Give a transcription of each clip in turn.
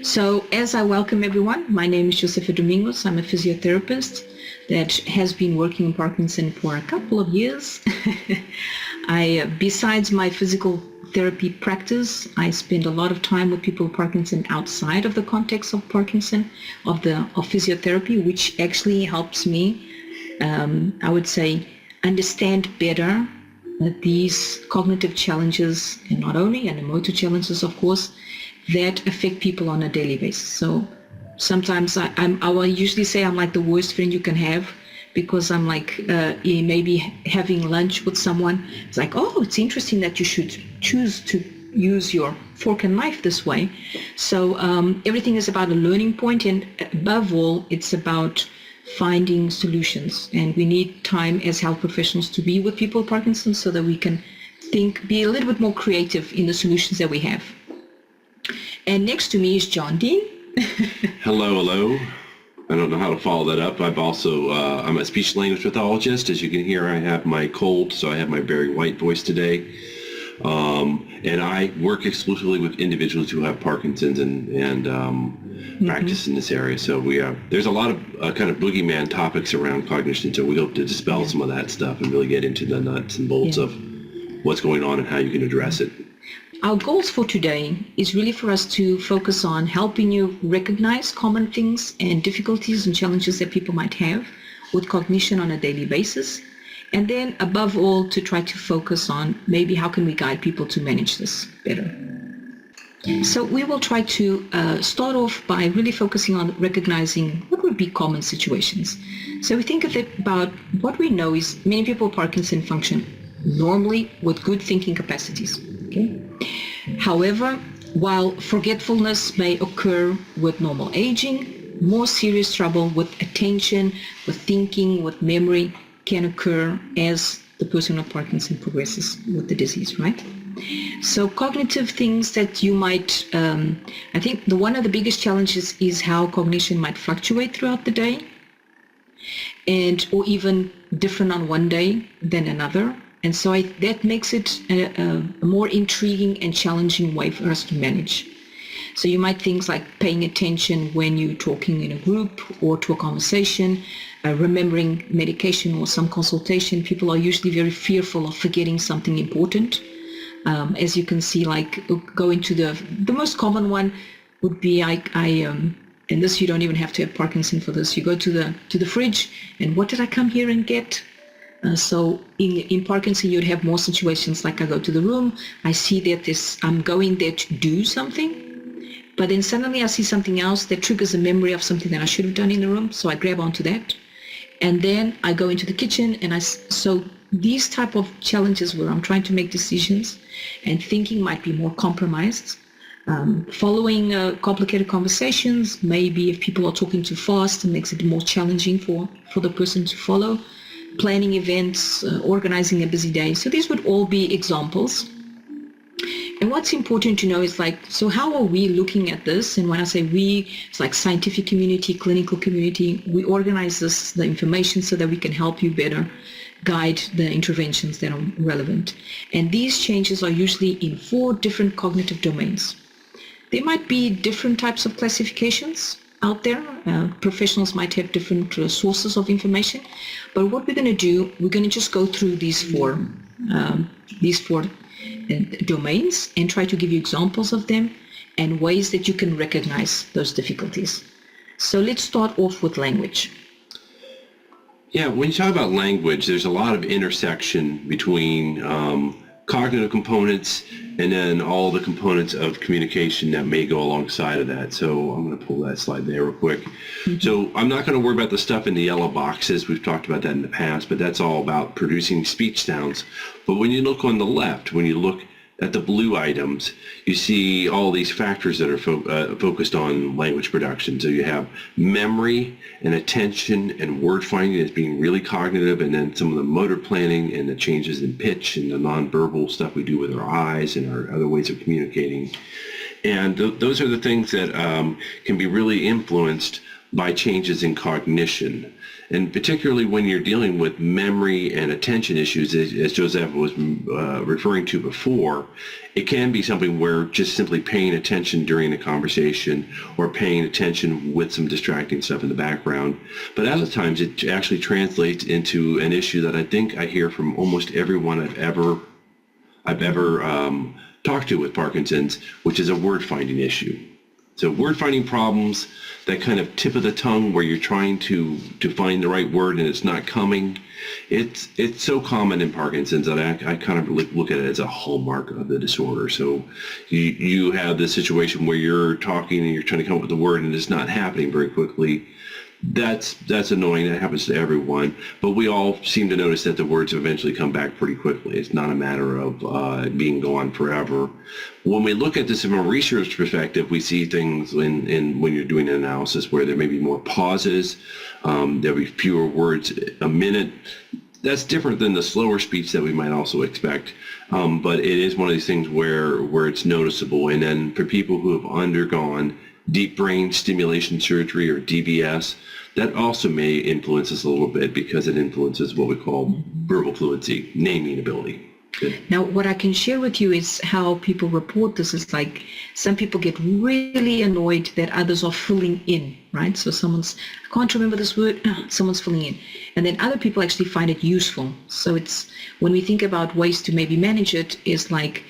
So as I welcome everyone, my name is Josefa Domingos. I'm a physiotherapist that has been working in Parkinson for a couple of years. Besides my physical therapy practice, I spend a lot of time with people with Parkinson outside of the context of Parkinson, of physiotherapy, which actually helps me, I would say, understand better these cognitive challenges, and not only, and motor challenges, of course, that affect people on a daily basis. So sometimes I will usually say I'm like the worst friend you can have, because I'm like maybe having lunch with someone. It's like, oh, it's interesting that you should choose to use your fork and knife this way. So everything is about a learning point, and above all, it's about finding solutions. And we need time as health professionals to be with people with Parkinson's so that we can be a little bit more creative in the solutions that we have. And next to me is John Dean. Hello. I don't know how to follow that up. I'm a speech language pathologist. As you can hear, I have my cold, so I have my very white voice today. And I work exclusively with individuals who have Parkinson's and practice in this area. So there's a lot of kind of boogeyman topics around cognition. So we hope to dispel some of that stuff and really get into the nuts and bolts of what's going on and how you can address it. Our goals for today is really for us to focus on helping you recognize common things and difficulties and challenges that people might have with cognition on a daily basis. And then above all, to try to focus on maybe how can we guide people to manage this better. So we will try to start off by really focusing on recognizing what would be common situations. So we think about what we know is many people with Parkinson function normally with good thinking capacities. Okay? However, while forgetfulness may occur with normal aging, more serious trouble with attention, with thinking, with memory can occur as the person with Parkinson progresses with the disease, right? So cognitive things that you might, I think one of the biggest challenges is how cognition might fluctuate throughout the day, or even different on one day than another. And so that makes it a more intriguing and challenging way for us to manage. So you might things like paying attention when you're talking in a group or to a conversation, remembering medication or some consultation. People are usually very fearful of forgetting something important. As you can see, like going to the most common one would be and this you don't even have to have Parkinson for this. You go to the fridge, and what did I come here and get? So in Parkinson, you'd have more situations like I go to the room, I see that I'm going there to do something, but then suddenly I see something else that triggers a memory of something that I should have done in the room, so I grab onto that. And then I go into the kitchen, so these type of challenges where I'm trying to make decisions and thinking might be more compromised. Following complicated conversations, maybe if people are talking too fast, it makes it more challenging for the person to follow. Planning events, organizing a busy day. So these would all be examples. And what's important to know is so how are we looking at this? And when I say we, it's like scientific community, clinical community. We organize the information so that we can help you better guide the interventions that are relevant. And these changes are usually in 4 different cognitive domains. There might be different types of classifications out there. Professionals might have different sources of information, but what we're going to do, we're going to just go through these four domains and try to give you examples of them and ways that you can recognize those difficulties. So let's start off with language. Yeah, when you talk about language, there's a lot of intersection between cognitive components and then all the components of communication that may go alongside of that. So I'm going to pull that slide there real quick. Mm-hmm. So I'm not going to worry about the stuff in the yellow boxes. We've talked about that in the past, but that's all about producing speech sounds. But when you look on the left, when you look at the blue items, you see all these factors that are focused on language production. So you have memory and attention and word finding as being really cognitive, and then some of the motor planning and the changes in pitch and the nonverbal stuff we do with our eyes and our other ways of communicating. And those are the things that can be really influenced by changes in cognition. And particularly when you're dealing with memory and attention issues, as Josefa was referring to before, it can be something where just simply paying attention during a conversation or paying attention with some distracting stuff in the background. But other times it actually translates into an issue that I think I hear from almost everyone I've ever talked to with Parkinson's, which is a word finding issue. So word finding problems, that kind of tip of the tongue where you're trying to find the right word and it's not coming, it's so common in Parkinson's that I kind of look at it as a hallmark of the disorder. So you have this situation where you're talking and you're trying to come up with the word and it's not happening very quickly. That's annoying. That happens to everyone. But we all seem to notice that the words eventually come back pretty quickly. It's not a matter of being gone forever. When we look at this from a research perspective, we see things in when you're doing an analysis where there may be more pauses, there'll be fewer words a minute. That's different than the slower speech that we might also expect. But it is one of these things where it's noticeable. And then for people who have undergone deep brain stimulation surgery or DBS, that also may influence us a little bit because it influences what we call verbal fluency, naming ability. Good. Now, what I can share with you is how people report this is like some people get really annoyed that others are filling in, right? So I can't remember this word, someone's filling in. And then other people actually find it useful. So it's, when we think about ways to maybe manage it, is like,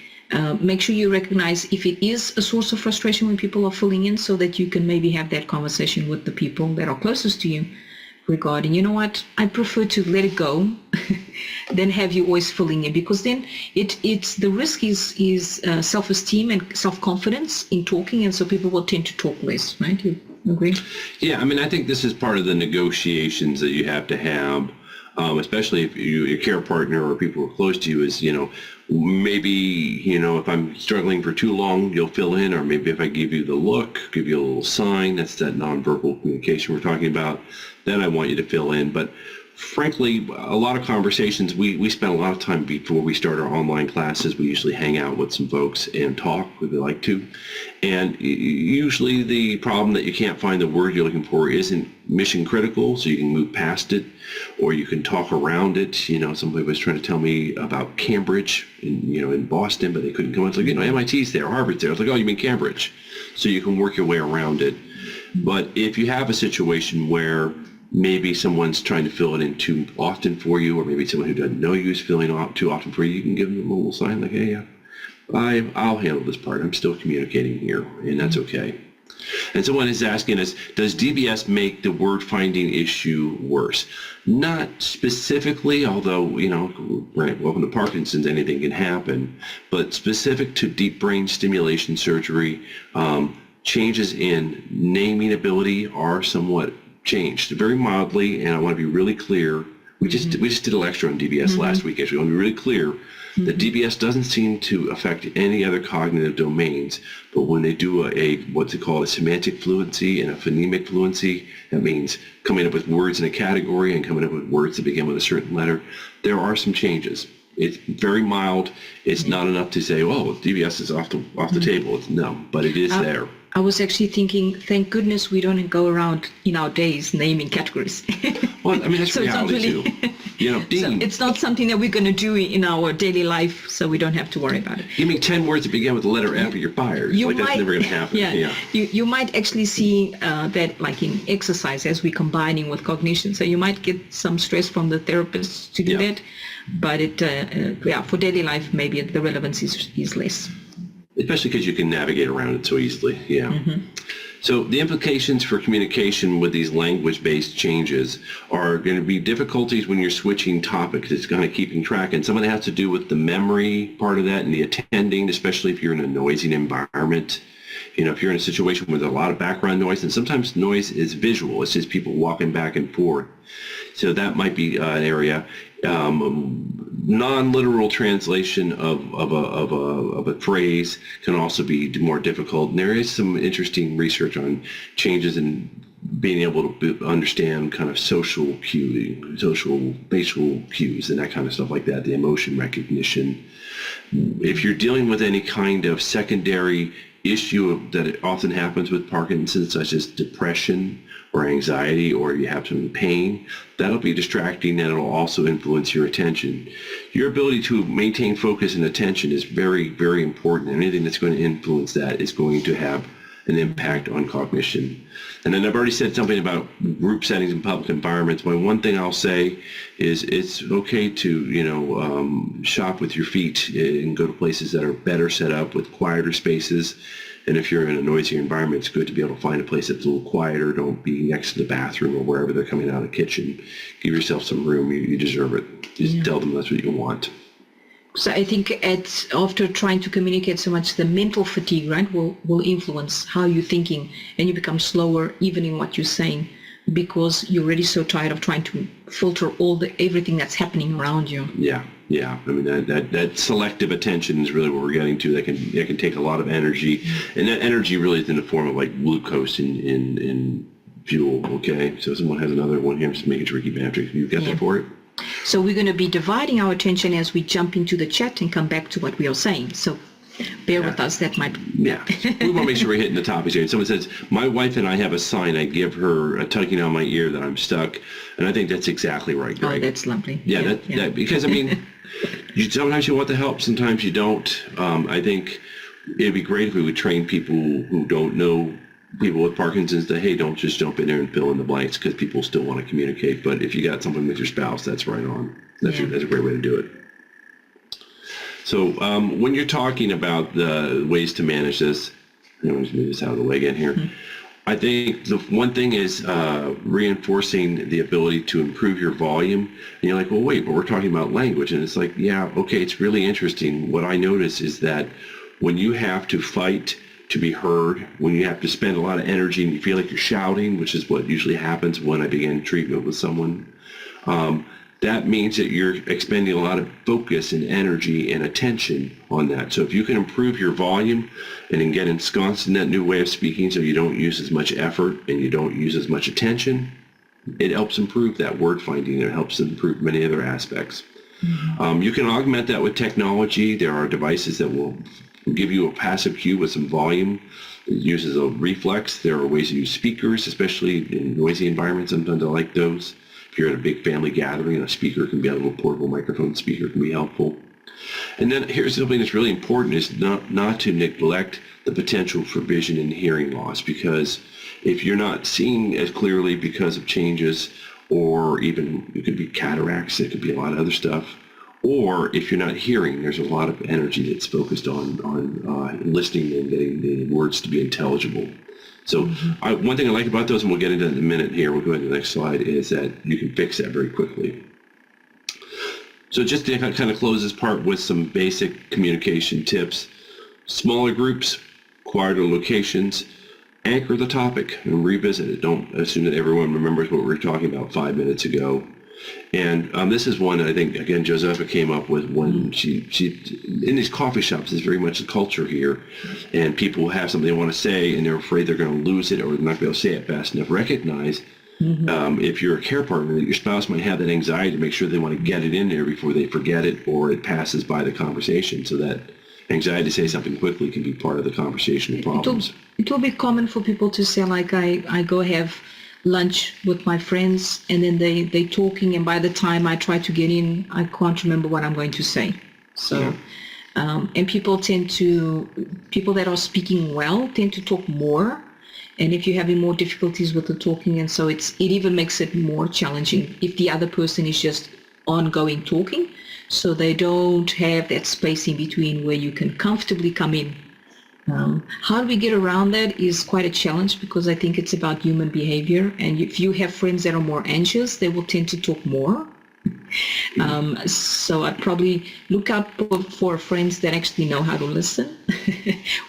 make sure you recognize if it is a source of frustration when people are filling in, so that you can maybe have that conversation with the people that are closest to you regarding, you know what, I prefer to let it go than have you always filling in, because then it's the risk is self-esteem and self-confidence in talking, and so people will tend to talk less, right? You agree? Yeah, I mean, I think this is part of the negotiations that you have to have, especially if your care partner or people who are close to you is, maybe, if I'm struggling for too long, you'll fill in, or maybe if I give you the look, give you a little sign, that's that nonverbal communication we're talking about, then I want you to fill in. But frankly, a lot of conversations, we spend a lot of time before we start our online classes. We usually hang out with some folks and talk, if we like to. And usually the problem that you can't find the word you're looking for isn't mission critical, so you can move past it, or you can talk around it. Somebody was trying to tell me about Cambridge in Boston, but they couldn't go. It's like, MIT's there, Harvard's there. It's like, oh, you mean Cambridge. So you can work your way around it. But if you have a situation where maybe someone's trying to fill it in too often for you, or maybe someone who doesn't know you is filling out too often for you, you can give them a little sign like, hey, I'll handle this part. I'm still communicating here, and that's okay. And someone is asking us, does DBS make the word finding issue worse? Not specifically, although, welcome to Parkinson's, anything can happen, but specific to deep brain stimulation surgery, changes in naming ability are somewhat changed very mildly, and I want to be really clear. We just did a lecture on DBS last week. Actually, I want to be really clear that DBS doesn't seem to affect any other cognitive domains, but when they do what's it called, a semantic fluency and a phonemic fluency, that means coming up with words in a category and coming up with words that begin with a certain letter, there are some changes. It's very mild. It's not enough to say, oh, DBS is off the table. No, but it is there. I was actually thinking, thank goodness we don't go around in our days naming categories. Well, I mean, that's so reality too. Dean. So it's not something that we're going to do in our daily life, so we don't have to worry about it. Give me 10 words that begin with the letter F, you're fired. That's never going to happen. Yeah. You might actually see that like in exercise as we're combining with cognition. So you might get some stress from the therapist to do that. But for daily life, maybe the relevance is less. Especially because you can navigate around it so easily. Yeah. Mm-hmm. So the implications for communication with these language-based changes are going to be difficulties when you're switching topics. It's kind of keeping track, and some of that has to do with the memory part of that and the attending, especially if you're in a noisy environment. If you're in a situation with a lot of background noise, and sometimes noise is visual. It's just people walking back and forth. So that might be an area. Non-literal translation of a phrase can also be more difficult. And there is some interesting research on changes in being able to understand kind of social cueing, social facial cues, and that kind of stuff like that, the emotion recognition. If you're dealing with any kind of secondary issue that often happens with Parkinson's, such as depression or anxiety, or you have some pain, that'll be distracting, and it'll also influence your attention. Your ability to maintain focus and attention is very, very important. Anything that's going to influence that is going to have an impact on cognition. And then I've already said something about group settings and public environments. But one thing I'll say is it's okay to, shop with your feet and go to places that are better set up with quieter spaces. And if you're in a noisy environment, it's good to be able to find a place that's a little quieter. Don't be next to the bathroom or wherever they're coming out of the kitchen. Give yourself some room. You deserve it. Just tell them that's what you want. So I think after trying to communicate so much, the mental fatigue, right, will influence how you're thinking, and you become slower even in what you're saying, because you're already so tired of trying to filter everything that's happening around you. Yeah. I mean, that selective attention is really what we're getting to. That can take a lot of energy, and that energy really is in the form of like glucose in fuel. Okay, so someone has another one here. I'm just making sure we keep after. You got that for it? So we're going to be dividing our attention as we jump into the chat and come back to what we are saying. So bear with us. That might... Yeah. We want to make sure we're hitting the topics here. And someone says, my wife and I have a sign. I give her a tugging on my ear that I'm stuck. And I think that's exactly right, Greg. Oh, that's lovely. Yeah, that because, I mean, sometimes you want the help, sometimes you don't. I think it'd be great if we would train people who don't know people with Parkinson's that, hey, don't just jump in there and fill in the blanks, because people still want to communicate. But if you got something with your spouse, that's right on. That's a great way to do it. So when you're talking about the ways to manage this, I'm going to move this out of the way again here. Mm-hmm. I think the one thing is reinforcing the ability to improve your volume. And you're like, well, wait, but we're talking about language. And it's like, yeah, okay, it's really interesting. What I notice is that when you have to fight to be heard, when you have to spend a lot of energy and you feel like you're shouting, which is what usually happens when I begin treatment with someone, that means that you're expending a lot of focus and energy and attention on that. So if you can improve your volume and then get ensconced in that new way of speaking so you don't use as much effort and you don't use as much attention, it helps improve that word finding. It helps improve many other aspects. Mm-hmm. You can augment that with technology. There are devices that will give you a passive cue with some volume. It uses a reflex. There are ways to use speakers, especially in noisy environments. Sometimes I like those. If you're at a big family gathering, a speaker can be a little portable microphone speaker can be helpful. And then here's something that's really important is not to neglect the potential for vision and hearing loss, because if you're not seeing as clearly because of changes, or even it could be cataracts, it could be a lot of other stuff, or if you're not hearing, there's a lot of energy that's focused on listening and getting the words to be intelligible. So one thing I like about those, and we'll get into it in a minute here, we'll go into the next slide, is that you can fix that very quickly. So just to kind of close this part with some basic communication tips. Smaller groups, quieter locations, anchor the topic and revisit it. Don't assume that everyone remembers what we were talking about 5 minutes ago. And this is one that I think, again, Josefa came up with when she in these coffee shops, is very much the culture here, and people have something they want to say and they're afraid they're going to lose it or they're not going to be able to say it fast enough. Recognize if you're a care partner that your spouse might have that anxiety to make sure they want to get it in there before they forget it or it passes by the conversation, so that anxiety to say something quickly can be part of the conversation problems. It will be common for people to say, like, I go have lunch with my friends and then they talking, and by the time I try to get in, I can't remember what I'm going to say. So and people that are speaking well tend to talk more, and if you're having more difficulties with the talking, and so it even makes it more challenging if the other person is just ongoing talking, so they don't have that space in between where you can comfortably come in. How do we get around that is quite a challenge, because I think it's about human behavior, and if you have friends that are more anxious, they will tend to talk more. So I'd probably look out for friends that actually know how to listen,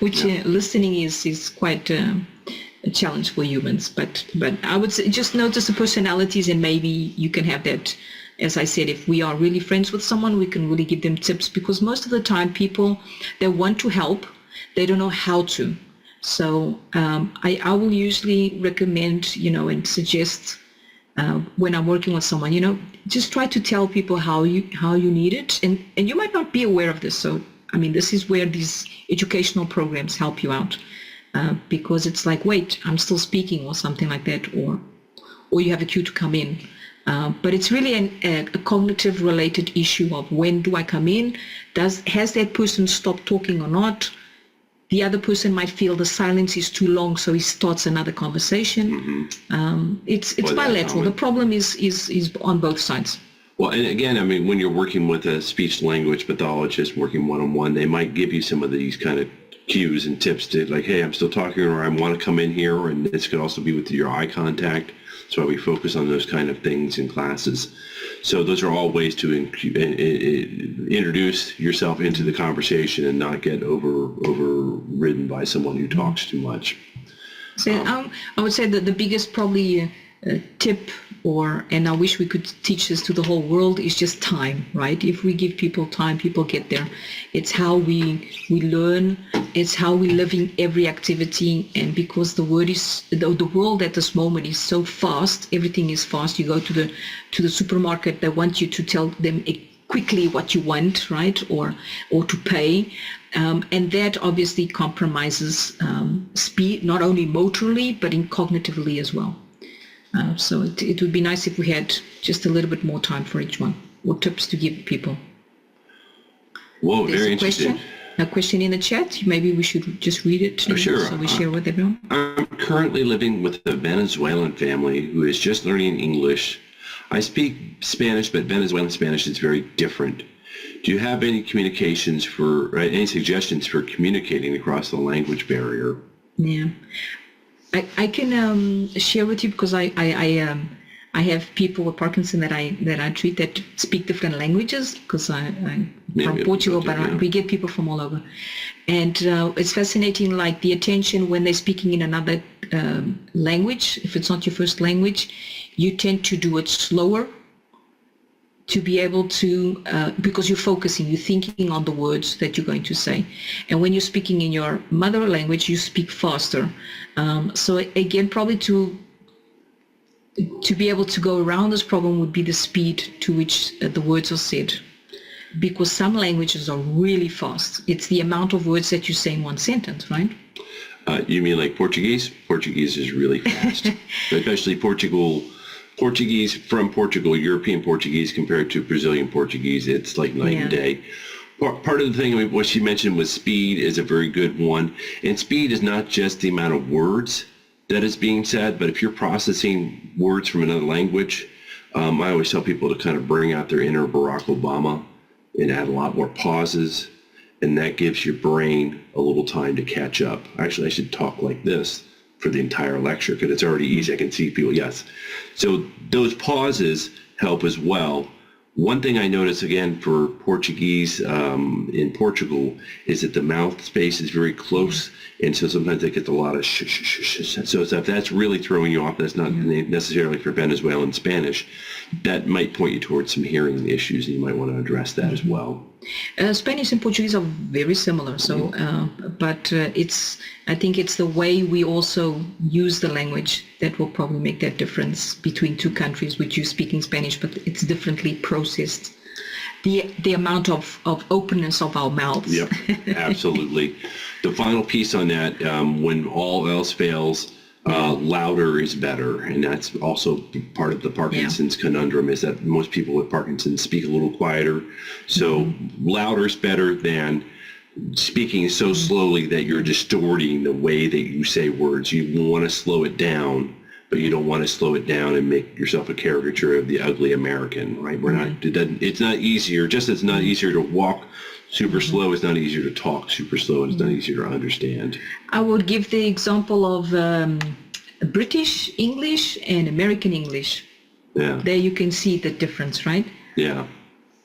which listening is quite a challenge for humans. But I would say just notice the personalities, and maybe you can have that. As I said, if we are really friends with someone, we can really give them tips, because most of the time people, they want to help, they don't know how to. So I will usually recommend, and suggest when I'm working with someone, just try to tell people how you need it. And you might not be aware of this. So I mean, this is where these educational programs help you out, because it's like, wait, I'm still speaking or something like that, or you have a cue to come in. But it's really a cognitive related issue of when do I come in? Has that person stopped talking or not? The other person might feel the silence is too long, so he starts another conversation. It's bilateral. The problem is on both sides. Well, and again, I mean, when you're working with a speech language pathologist, working one-on-one, they might give you some of these kind of cues and tips to like, hey, I'm still talking, or I want to come in here, and this could also be with your eye contact. That's why we focus on those kind of things in classes. So those are all ways to introduce yourself into the conversation and not get overridden by someone who talks too much. So I would say that the biggest probably tip, and I wish we could teach this to the whole world, is just time, right? If we give people time, people get there. It's how we learn. It's how we live in every activity. And because the world at this moment is so fast, everything is fast. You go to the supermarket, they want you to tell them quickly what you want, right? Or to pay. And that obviously compromises speed, not only motorly, but cognitively as well. So it would be nice if we had just a little bit more time for each one, or tips to give people. Whoa, very interesting. A question in the chat. Maybe we should just read it. Oh, sure. So we share with everyone. I'm currently living with a Venezuelan family who is just learning English. I speak Spanish, but Venezuelan Spanish is very different. Do you have any any suggestions for communicating across the language barrier? Yeah. I can share with you, because I have people with Parkinson that I treat that speak different languages, because I'm from Portugal, but we get people from all over. And it's fascinating, like the attention when they're speaking in another language. If it's not your first language, you tend to do it slower, to be able to, because you're focusing, you're thinking on the words that you're going to say. And when you're speaking in your mother language, you speak faster. So again, probably to be able to go around this problem would be the speed to which the words are said. Because some languages are really fast. It's the amount of words that you say in one sentence, right? You mean like Portuguese? Portuguese is really fast, especially Portuguese from Portugal, European Portuguese compared to Brazilian Portuguese, it's like night and day. Part of the thing, what she mentioned was speed is a very good one. And speed is not just the amount of words that is being said, but if you're processing words from another language, I always tell people to kind of bring out their inner Barack Obama and add a lot more pauses. And that gives your brain a little time to catch up. Actually, I should talk like this for the entire lecture because it's already easy. I can see people, yes. So those pauses help as well. One thing I notice again for Portuguese in Portugal is that the mouth space is very close, and so sometimes they get a lot of shh. So if that's really throwing you off, that's not necessarily for Venezuelan Spanish. That might point you towards some hearing issues, and you might want to address that as well. Spanish and Portuguese are very similar, so but I think it's the way we also use the language that will probably make that difference between two countries which you speaking Spanish, but it's differently processed. The amount of openness of our mouths. Yep, absolutely. The final piece on that, when all else fails, louder is better, and that's also part of the Parkinson's conundrum, is that most people with Parkinson's speak a little quieter. So louder is better than speaking so slowly that you're distorting the way that you say words. You want to slow it down, but you don't want to slow it down and make yourself a caricature of the ugly American, right? It's not easier, just as it's not easier to walk super slow, it's not easier to talk super slow, and it's not easier to understand. I would give the example of British English and American English. Yeah. There you can see the difference, right? Yeah.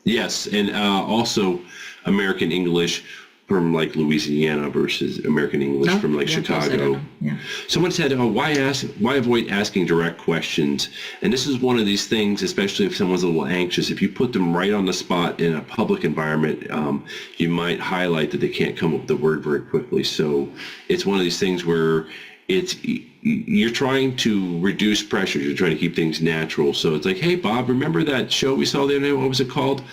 Yes, and also American English from like Louisiana versus American English from like Chicago. Yeah. Someone said, why avoid asking direct questions? And this is one of these things, especially if someone's a little anxious, if you put them right on the spot in a public environment, you might highlight that they can't come up with the word very quickly. So it's one of these things where you're trying to reduce pressure. You're trying to keep things natural. So it's like, hey, Bob, remember that show we saw the other day? What was it called?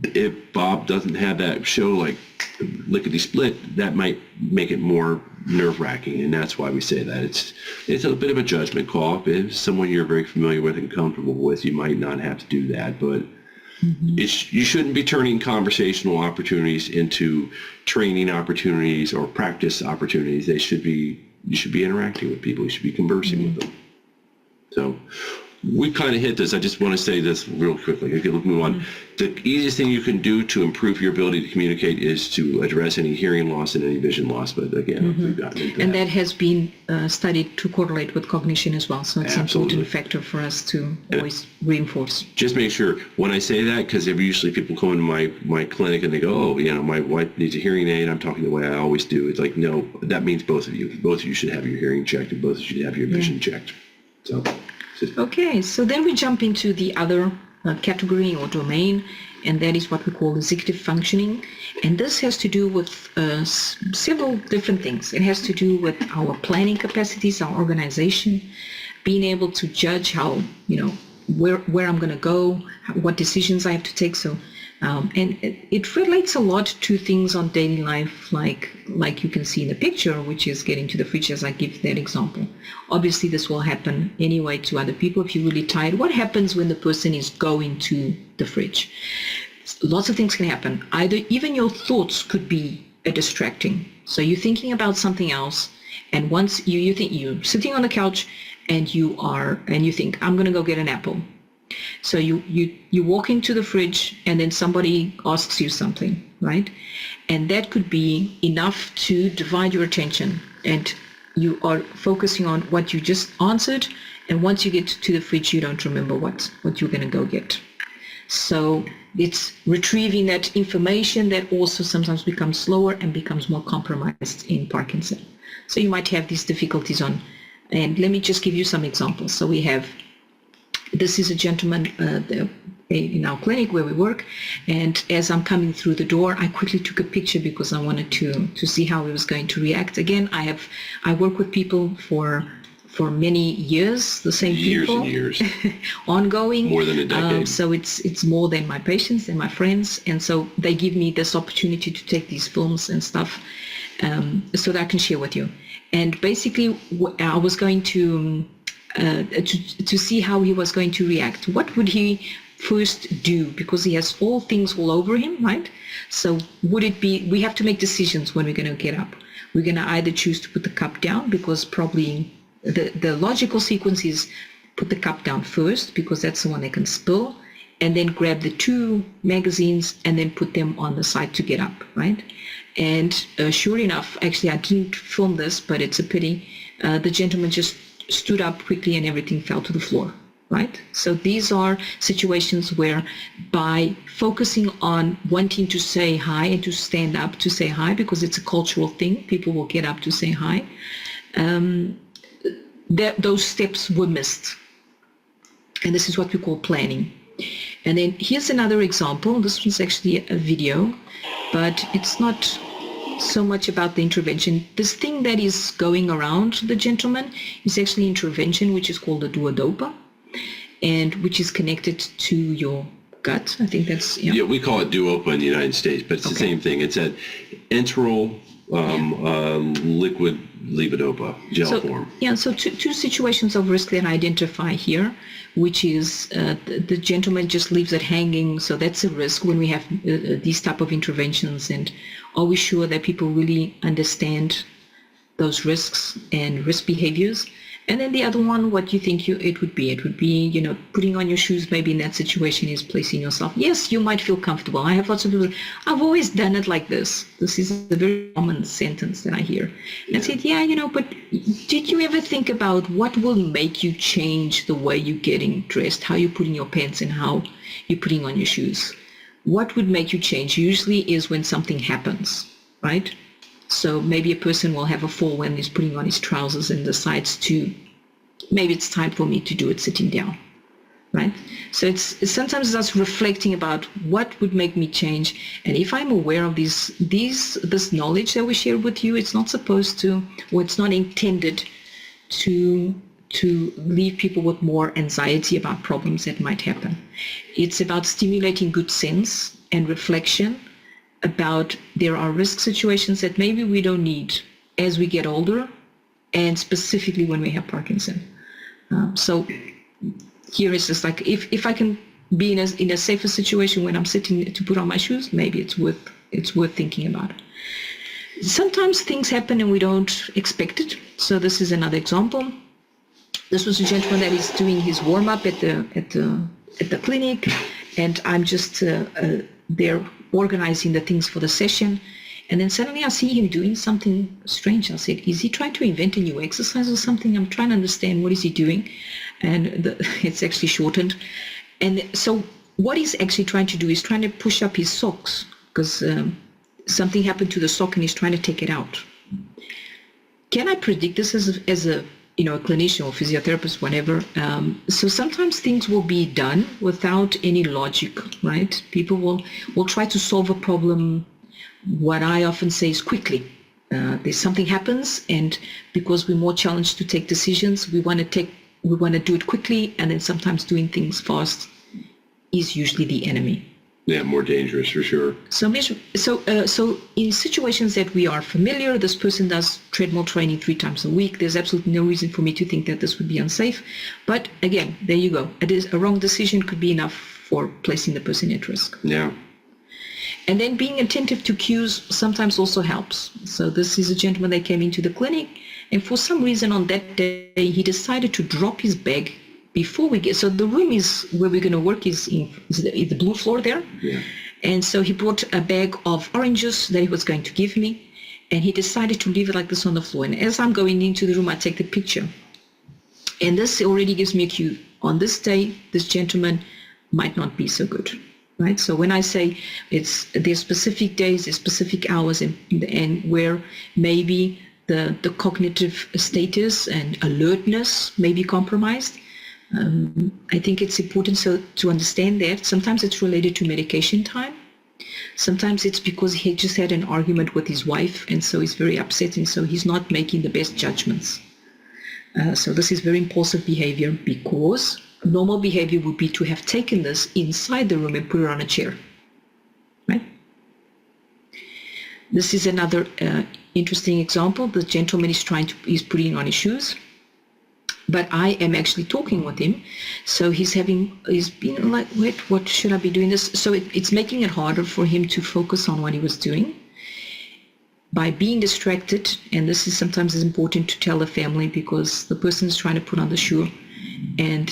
If Bob doesn't have that show like lickety-split, that might make it more nerve-wracking, and that's why we say that. It's a bit of a judgment call. If it's someone you're very familiar with and comfortable with, you might not have to do that, but you shouldn't be turning conversational opportunities into training opportunities or practice opportunities. You should be interacting with people. You should be conversing with them. So we kind of hit this. I just want to say this real quickly. Okay, let's move on. The easiest thing you can do to improve your ability to communicate is to address any hearing loss and any vision loss. But again, we've gotten into and that has been studied to correlate with cognition as well. So it's an important factor for us to always reinforce. Just make sure when I say that, because usually people come into my clinic and they go, oh, my wife needs a hearing aid. I'm talking the way I always do. It's like, no, that means both of you. Both of you should have your hearing checked, and both of you should have your vision checked. So. Okay, so then we jump into the other category or domain, and that is what we call executive functioning. And this has to do with several different things. It has to do with our planning capacities, our organization, being able to judge how, where I'm going to go, what decisions I have to take. So, and it relates a lot to things on daily life, like you can see in the picture, which is getting to the fridge, as I give that example. Obviously, this will happen anyway to other people. If you're really tired, what happens when the person is going to the fridge? Lots of things can happen. Either even your thoughts could be distracting. So you're thinking about something else, and once you think you're sitting on the couch, and you think, I'm going to go get an apple. So you walk into the fridge, and then somebody asks you something, right? And that could be enough to divide your attention, and you are focusing on what you just answered, and once you get to the fridge, you don't remember what you're going to go get. So it's retrieving that information that also sometimes becomes slower and becomes more compromised in Parkinson. So you might have these difficulties and let me just give you some examples. So this is a gentleman in our clinic where we work, and as I'm coming through the door, I quickly took a picture because I wanted to see how he was going to react. Again, I work with people for many years, the same people. Years and years. Ongoing. More than a decade. So it's more than my patients and my friends, and so they give me this opportunity to take these films and stuff so that I can share with you. And basically, I was going to see how he was going to react. What would he first do? Because he has all things all over him, right? So would it be, we have to make decisions when we're going to get up. We're going to either choose to put the cup down, because probably the logical sequence is put the cup down first, because that's the one that can spill, and then grab the two magazines and then put them on the side to get up, right? And sure enough, actually I didn't film this, but it's a pity, the gentleman just stood up quickly and everything fell to the floor, right? So these are situations where by focusing on wanting to say hi and to stand up to say hi, because it's a cultural thing, people will get up to say hi, those steps were missed. And this is what we call planning. And then here's another example. This one's actually a video, but it's not so much about the intervention. This thing that is going around the gentleman is actually intervention, which is called the duodopa, and which is connected to your gut. I think that's... Yeah, we call it duopa in the United States, but it's the same thing. It's an enteral liquid levodopa gel form. Yeah, so two situations of risk that I identify here, which is the gentleman just leaves it hanging, so that's a risk when we have these type of interventions. And are we sure that people really understand those risks and risk behaviors? And then the other one, what you think it would be? It would be, putting on your shoes maybe in that situation is placing yourself. Yes, you might feel comfortable. I have lots of people, I've always done it like this. This is a very common sentence that I hear. And I said, but did you ever think about what will make you change the way you're getting dressed, how you're putting your pants and how you're putting on your shoes? What would make you change? Usually is when something happens, right? So maybe a person will have a fall when he's putting on his trousers and decides maybe it's time for me to do it sitting down, right? So it's sometimes that's reflecting about what would make me change. And if I'm aware of this knowledge that we share with you, it's not supposed to, or it's not intended to leave people with more anxiety about problems that might happen. It's about stimulating good sense and reflection, about there are risk situations that maybe we don't need as we get older, and specifically when we have Parkinson. So here is just like, if I can be in a safer situation when I'm sitting to put on my shoes, maybe it's worth thinking about it. Sometimes things happen and we don't expect it. So this is another example. This was a gentleman that is doing his warm-up at the clinic, and I'm just there organizing the things for the session. And then suddenly I see him doing something strange. I said, is he trying to invent a new exercise or something? I'm trying to understand what is he doing. And it's actually shortened. And so what he's actually trying to do is trying to push up his socks, because something happened to the sock and he's trying to take it out. Can I predict this as a a clinician or physiotherapist, whatever? So sometimes things will be done without any logic, right? People will try to solve a problem. What I often say is quickly. There's something happens, and because we're more challenged to take decisions, we want to do it quickly, and then sometimes doing things fast is usually the enemy. Yeah, more dangerous for sure. So in situations that we are familiar, this person does treadmill training 3 times a week. There's absolutely no reason for me to think that this would be unsafe. But again, there you go. A wrong decision could be enough for placing the person at risk. Yeah. And then being attentive to cues sometimes also helps. So this is a gentleman that came into the clinic, and for some reason on that day, he decided to drop his bag before we get, so the room is where we're going to work is the blue floor there. Yeah. And so he brought a bag of oranges that he was going to give me, and he decided to leave it like this on the floor. And as I'm going into the room, I take the picture. And this already gives me a cue. On this day, this gentleman might not be so good, right? So when I say there's specific days, there's specific hours, and where maybe the cognitive status and alertness may be compromised, I think it's important to understand that. Sometimes it's related to medication time. Sometimes it's because he just had an argument with his wife, and so he's very upset, and so he's not making the best judgments. So this is very impulsive behavior, because normal behavior would be to have taken this inside the room and put it on a chair, right? This is another interesting example. The gentleman is putting on his shoes, but I am actually talking with him. So he's been like, wait, what should I be doing this? So it's making it harder for him to focus on what he was doing by being distracted. And this is sometimes important to tell the family, because the person is trying to put on the shoe, and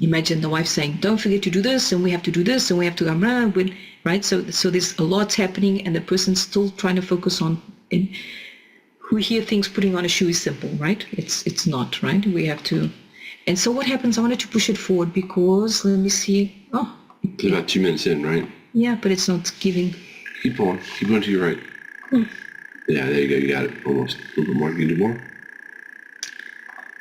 imagine the wife saying, don't forget to do this, and we have to do this, and we have to come around, right? So there's a lot happening, and the person's still trying to focus on, and who here thinks putting on a shoe is simple, right? It's not, right? We have to. And so what happens, I wanted to push it forward because, let me see. Oh. It's about 2 minutes in, right? Yeah, but it's not giving. Keep on to your right. Yeah, there you go. You got it. Almost. A little bit more. You can do more.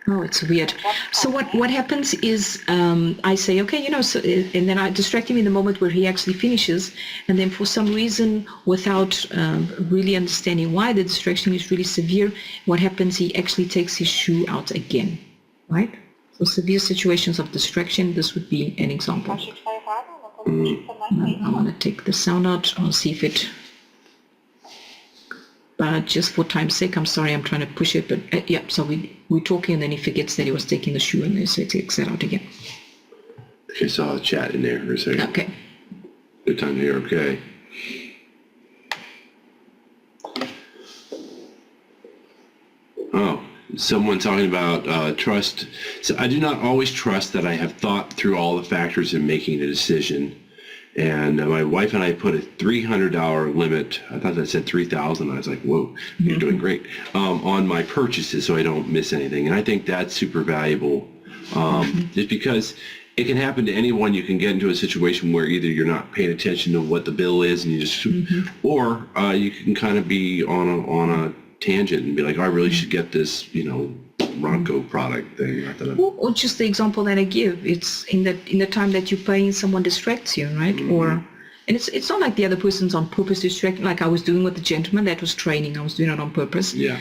Oh, it's weird. So what happens is I say, okay, so, and then I distract him in the moment where he actually finishes, and then for some reason, without really understanding why the distraction is really severe, what happens, he actually takes his shoe out again, right? So severe situations of distraction, this would be an example. I want to take the sound out. I'll see if it... But just for time's sake, I'm sorry, I'm trying to push it. But yeah, so we're talking, and then he forgets that he was taking the shoe, and so he takes that out again. Okay, I saw a chat in there for a second. Okay. Good time to hear, okay. Oh, someone talking about trust. So I do not always trust that I have thought through all the factors in making a decision. And my wife and I put a $300 limit. I thought that said $3,000. I was like, whoa, you're doing great, on my purchases so I don't miss anything. And I think that's super valuable, just because it can happen to anyone. You can get into a situation where either you're not paying attention to what the bill is, and you just, or you can kind of be on a tangent and be like, oh, I really should get this, Ronco product thing. Or just the example that I give, it's in the time that you're paying, someone distracts you, right? And it's not like the other person's on purpose distracting, like I was doing with the gentleman that was training. I was doing it on purpose. Yeah.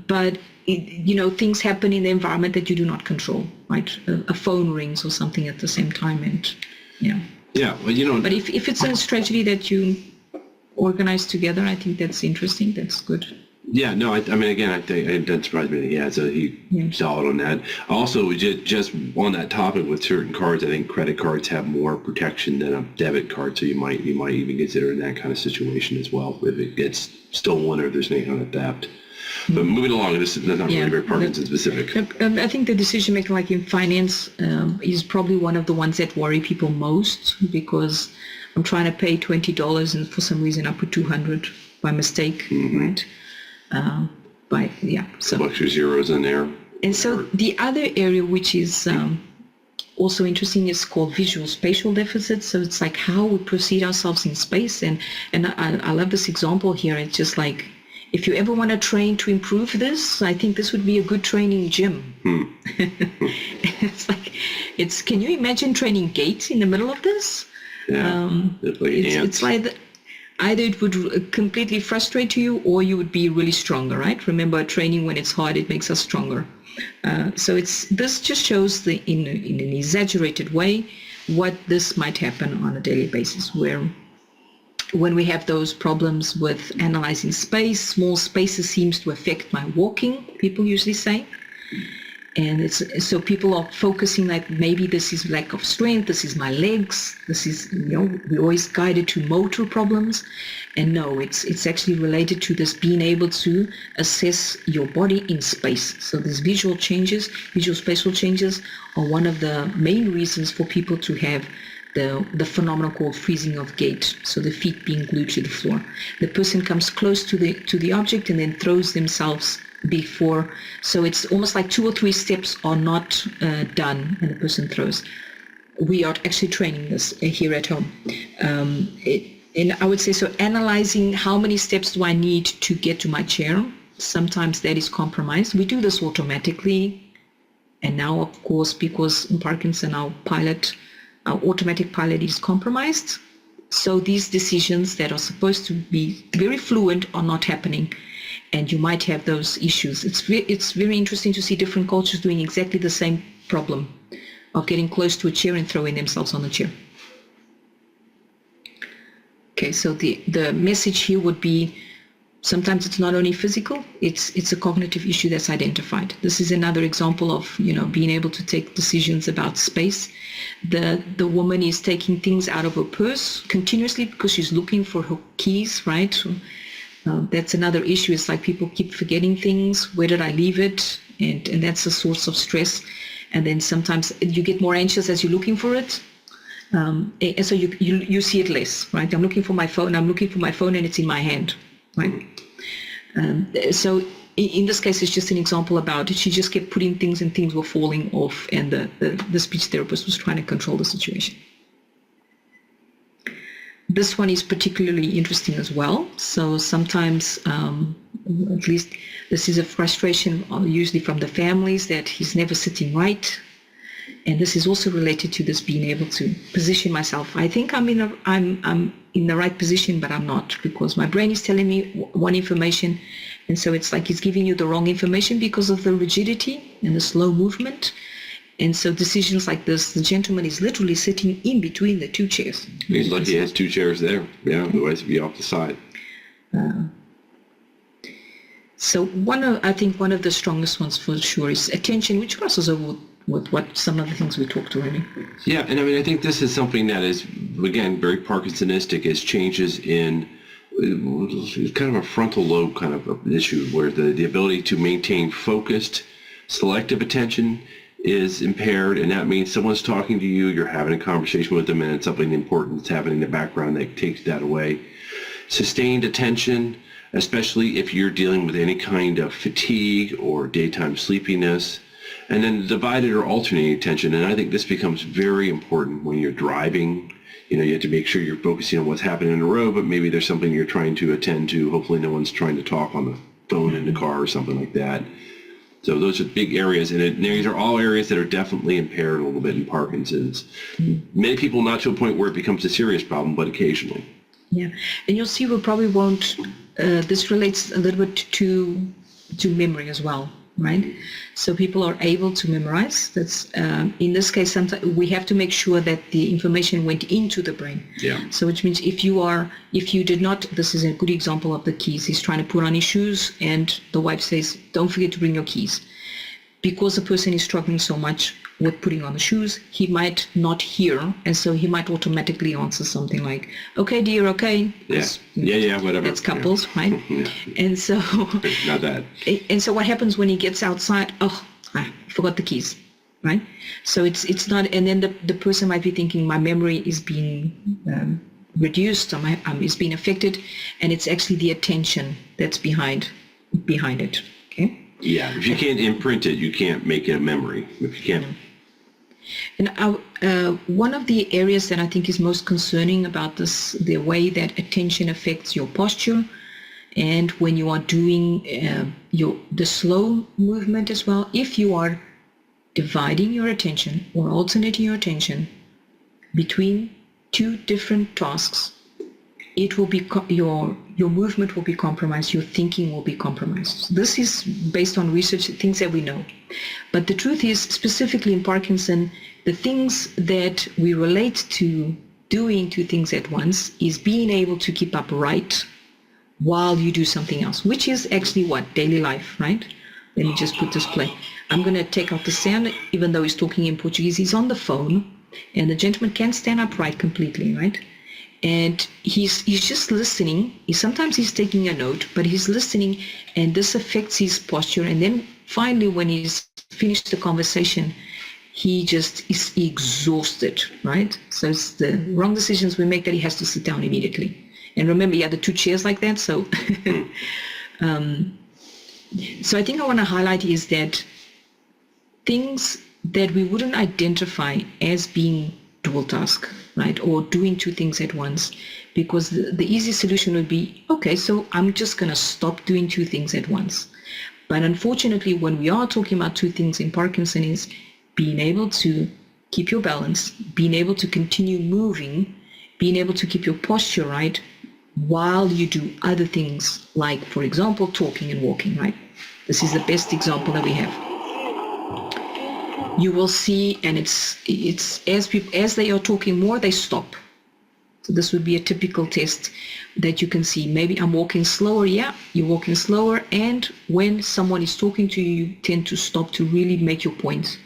But things happen in the environment that you do not control, right? A phone rings or something at the same time, and yeah. Yeah, well, But if it's a strategy that organized together. I think that's interesting. That's good. Yeah, no, I mean, again, I think it doesn't surprise me that he has he's solid on that. Also, just on that topic with certain cards, I think credit cards have more protection than a debit card, so you might even consider in that kind of situation as well if it gets stolen or there's any kind of theft. But moving along, this is not really very Parkinson specific. I think the decision making, like in finance, is probably one of the ones that worry people most, because I'm trying to pay $20 and for some reason I put $200 by mistake, right? So Bunch of zeros in there. And so the other area which is also interesting is called visual spatial deficit. So it's like how we perceive ourselves in space. And I love this example here. It's just like, if you ever want to train to improve this, I think this would be a good training gym. It's like, can you imagine training gates in the middle of this? Yeah, it's like either it would completely frustrate you or you would be really stronger, right? Remember, training when it's hard, it makes us stronger. So this just shows in an exaggerated way what this might happen on a daily basis, where when we have those problems with analyzing space, small spaces seems to affect my walking, people usually say. And so people are focusing like maybe this is lack of strength, this is my legs, this is, we're always guided to motor problems. And no, it's actually related to this being able to assess your body in space. So these visual spatial changes are one of the main reasons for people to have the phenomenon called freezing of gait, so the feet being glued to the floor. The person comes close to the object and then throws themselves before, so it's almost like 2 or 3 steps are not done and the person throws. We are actually training this here at home. And I would say, so analyzing how many steps do I need to get to my chair, sometimes that is compromised. We do this automatically, and now of course, because in Parkinson our automatic pilot is compromised, so these decisions that are supposed to be very fluent are not happening, and you might have those issues. It's very interesting to see different cultures doing exactly the same problem of getting close to a chair and throwing themselves on the chair. Okay, so the message here would be, sometimes it's not only physical, it's a cognitive issue that's identified. This is another example of, being able to take decisions about space. The woman is taking things out of her purse continuously because she's looking for her keys, right? That's another issue. It's like people keep forgetting things. Where did I leave it? And that's a source of stress. And then sometimes you get more anxious as you're looking for it. And so you see it less, right? I'm looking for my phone and it's in my hand, right? So in this case, it's just an example about she just kept putting things and things were falling off, and the speech therapist was trying to control the situation. This one is particularly interesting as well. So sometimes, at least this is a frustration usually from the families that he's never sitting right. And this is also related to this being able to position myself. I think I'm in the right position, but I'm not, because my brain is telling me one information. And so it's like it's giving you the wrong information because of the rigidity and the slow movement. And so decisions like this, the gentleman is literally sitting in between the 2 chairs. He's lucky he has 2 chairs there. Yeah, otherwise he'd be off the side. So I think one of the strongest ones for sure is attention, which crosses over with what some of the things we talked already. Yeah, and I think this is something that is, again, very Parkinsonistic, is changes in kind of a frontal lobe kind of issue, where the ability to maintain focused, selective attention is impaired, and that means someone's talking to you, you're having a conversation with them, and it's something important that's happening in the background that takes that away. Sustained attention, especially if you're dealing with any kind of fatigue or daytime sleepiness, and then divided or alternating attention. And I think this becomes very important when you're driving. You have to make sure you're focusing on what's happening in the road, but maybe there's something you're trying to attend to. Hopefully no one's trying to talk on the phone in the car or something like that. So those are big areas, and these are all areas that are definitely impaired a little bit in Parkinson's. Many people not to a point where it becomes a serious problem, but occasionally. Yeah, and you'll see we probably won't, this relates a little bit to memory as well. right? So people are able to memorize. That's in this case, sometimes we have to make sure that the information went into the brain. Yeah. So which means if you did not, this is a good example of the keys. He's trying to put on his shoes and the wife says, don't forget to bring your keys. Because the person is struggling so much with putting on the shoes, he might not hear, and so he might automatically answer something like, okay, dear, okay. Yeah, whatever. That's couples, yeah. right? Yeah. And so... Not that. And so what happens when he gets outside? Oh, I forgot the keys, right? So it's not, and then the person might be thinking, my memory is being reduced, is being affected, and it's actually the attention that's behind it, okay? Yeah, if you can't imprint it, you can't make it a memory. If you can't. And one of the areas that I think is most concerning about this, the way that attention affects your posture, and when you are doing the slow movement as well, if you are dividing your attention or alternating your attention between two different tasks, it will be your movement will be compromised, your thinking will be compromised. This is based on research, things that we know. But the truth is, specifically in Parkinson, the things that we relate to doing two things at once is being able to keep upright while you do something else, which is actually what? Daily life, right? Let me just put this play. I'm going to take out the sound, even though he's talking in Portuguese. He's on the phone, and the gentleman can't stand upright completely, right? And he's just listening. Sometimes he's taking a note, but he's listening, and this affects his posture. And then finally, when he's finished the conversation, he just is exhausted, right? So it's the wrong decisions we make that he has to sit down immediately. And remember, he had the two chairs like that. So, so I think I want to highlight is that things that we wouldn't identify as being dual task, right? Or doing two things at once, because the easy solution would be, okay, so I'm just going to stop doing two things at once. But unfortunately, when we are talking about two things in Parkinson, is being able to keep your balance, being able to continue moving, being able to keep your posture right while you do other things, like, for example, talking and walking, right? This is the best example that we have. You will see, and it's as they are talking more, they stop. So this would be a typical test that you can see. Maybe I'm walking slower. Yeah, you're walking slower. And when someone is talking to you, you tend to stop to really make your point.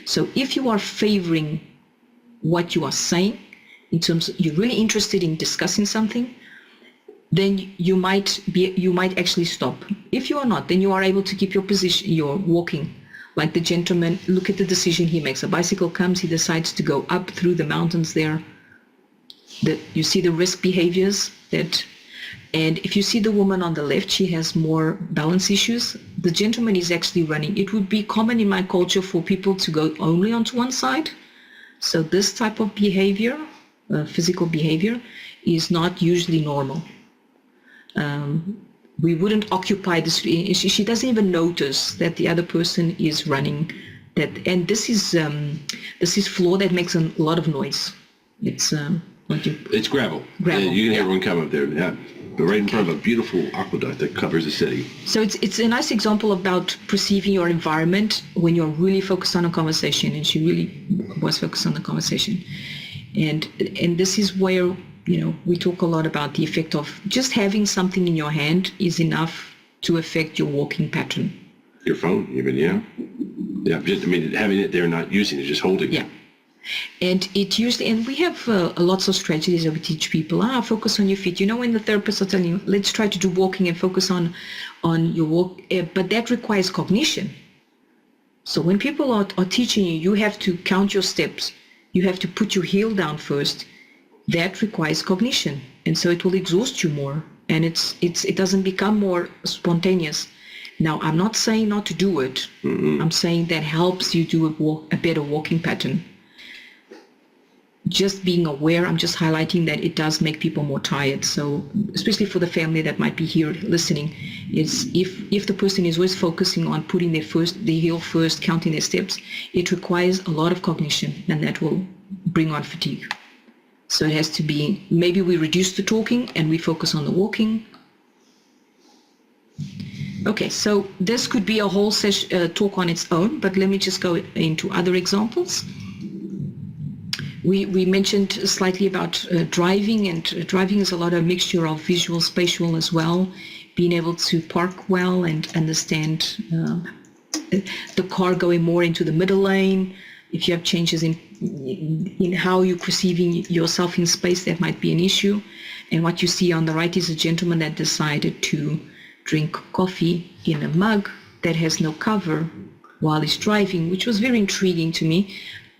So if you are favoring what you are saying, in terms of you're really interested in discussing something, then you might actually stop. If you are not, then you are able to keep your position. You're walking. Like the gentleman, look at the decision he makes. A bicycle comes, he decides to go up through the mountains there. You see the risk behaviors that, and if you see the woman on the left, she has more balance issues. The gentleman is actually running. It would be common in my culture for people to go only onto one side. So this type of behavior, physical behavior, is not usually normal. We wouldn't occupy this. She doesn't even notice that the other person is running. And this is floor that makes a lot of noise. It's it's gravel. Gravel. Yeah, you can hear everyone come up there. Yeah, but right in front of a beautiful aqueduct that covers the city. So it's a nice example about perceiving your environment when you're really focused on a conversation, and she really was focused on the conversation. And this is where, we talk a lot about the effect of just having something in your hand is enough to affect your walking pattern. Your phone, even, yeah. Yeah, just, having it there, not using it, just holding it. Yeah. And it usually, and we have lots of strategies that we teach people. Focus on your feet. When the therapists are telling you, let's try to do walking and focus on your walk, but that requires cognition. So when people are teaching you, you have to count your steps. You have to put your heel down first. That requires cognition, and so it will exhaust you more, and it doesn't become more spontaneous. Now, I'm not saying not to do it. Mm-hmm. I'm saying that helps you do a better walking pattern. Just being aware, I'm just highlighting that it does make people more tired. So, especially for the family that might be here listening, is if the person is always focusing on putting their heel first, counting their steps, it requires a lot of cognition, and that will bring on fatigue. So it has to be, maybe we reduce the talking and we focus on the walking. Okay, so this could be a whole talk on its own, but let me just go into other examples. We mentioned slightly about driving, and driving is a lot of mixture of visual, spatial as well, being able to park well and understand the car going more into the middle lane. If you have changes in how you're perceiving yourself in space, that might be an issue. And what you see on the right is a gentleman that decided to drink coffee in a mug that has no cover while he's driving, which was very intriguing to me.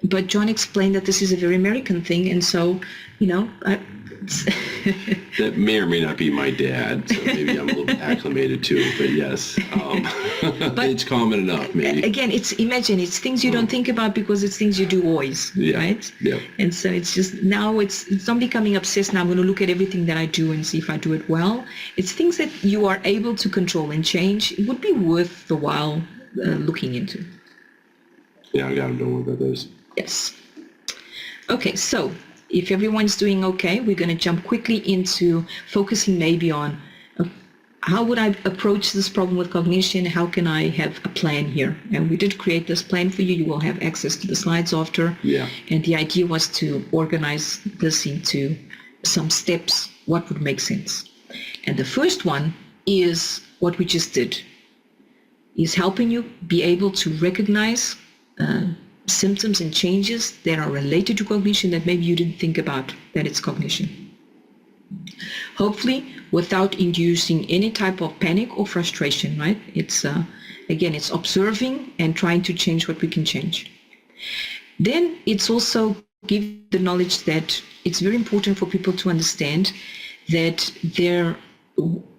But John explained that this is a very American thing, and so, that may or may not be my dad, so maybe I'm a little acclimated to it, but yes, but it's common enough, maybe. Again, it's things you don't think about because it's things you do always, right? Yeah. And so it's just, now it's not becoming obsessed. Now I'm going to look at everything that I do and see if I do it well. It's things that you are able to control and change. It would be worth the while looking into. Yeah, I got him. Don't worry about those. Yes. Okay, so if everyone's doing okay, we're going to jump quickly into focusing maybe on how would I approach this problem with cognition? How can I have a plan here? And we did create this plan for you. You will have access to the slides after. Yeah. And the idea was to organize this into some steps, what would make sense. And the first one is what we just did, is helping you be able to recognize symptoms and changes that are related to cognition that maybe you didn't think about that it's cognition. Hopefully without inducing any type of panic or frustration, right? It's again, it's observing and trying to change what we can change. Then it's also give the knowledge that it's very important for people to understand that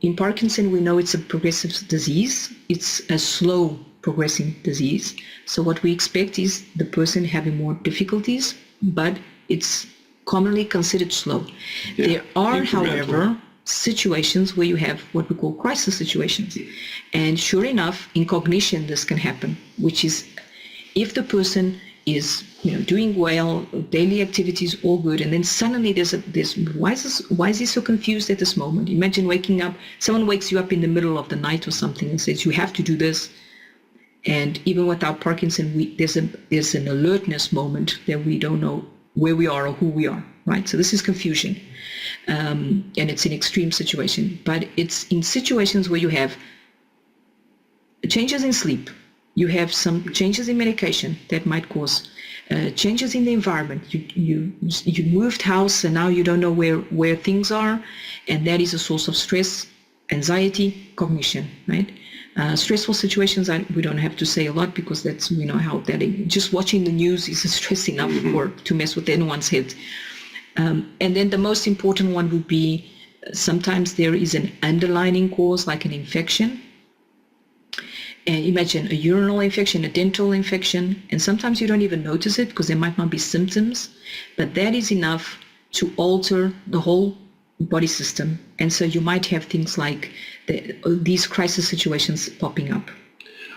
in Parkinson, we know it's a progressive disease. It's a slow progressing disease. So what we expect is the person having more difficulties, but it's commonly considered slow. Yeah, there are, however, situations where you have what we call crisis situations. And sure enough, in cognition, this can happen, which is if the person is doing well, daily activities, all good, and then suddenly there's why is he so confused at this moment? Imagine waking up, someone wakes you up in the middle of the night or something and says, you have to do this. And even without Parkinson, there's an alertness moment that we don't know where we are or who we are, right? So this is confusion. And it's an extreme situation. But it's in situations where you have changes in sleep, you have some changes in medication that might cause changes in the environment. You moved house and now you don't know where things are, and that is a source of stress, anxiety, cognition, right? Stressful situations, we don't have to say a lot because we know how that just watching the news is stress enough to mess with anyone's head. And then the most important one would be sometimes there is an underlying cause like an infection. And imagine a urinary infection, a dental infection, and sometimes you don't even notice it because there might not be symptoms, but that is enough to alter the whole body system. And so you might have things like these crisis situations popping up.